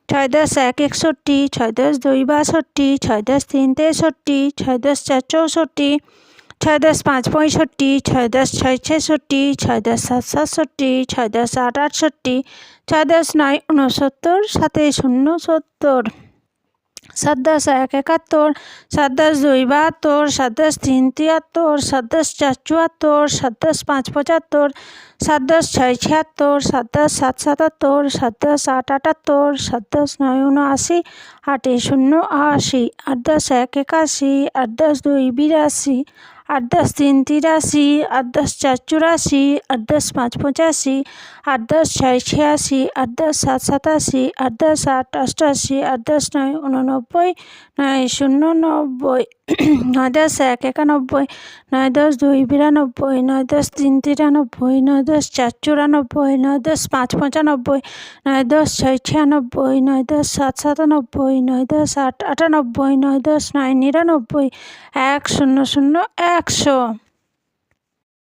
ছয় দশ এক 61, ছয় দশ দুই 62, ছয় দশ তিন 63, ছয় দশ চার 64, ছয় দশ পাঁচ 65, ছয় দশ ছয় 66, ছয় দশ সাত 67, ছয় দশ আট 68, ছয় দশ নয় 69, সাতে 70, সাত দশ এক 71, সাত দশ দুই 72, সাত দশ তিন 73, সাত দশ চার 74, সাত দশ পাঁচ 75, সাত দশ ছয় 76, সাত দশ সাত 77, সাত দশ আট 78, সাত দশ নয় 79, আটে 80, আট দশ এক 81, আট দশ দুই 82, আট দশ তিন 83, আট দশ চার 84, আট দশ পাঁচ 85, আট দশ ছয় 86, আট দশ সাত 87, আট দশ আট 88, আট দশ নয় 89, নয় 90, নয় দশ এক 91, নয় দশ দুই 92, নয় দশ তিন 93, নয় দশ চার 94, নয় দশ পাঁচ 95, নয় দশ ছয় 96, নয় দশ সাত 97, নয় দশ আট 98, নয় দশ নয় 99, 100, 100।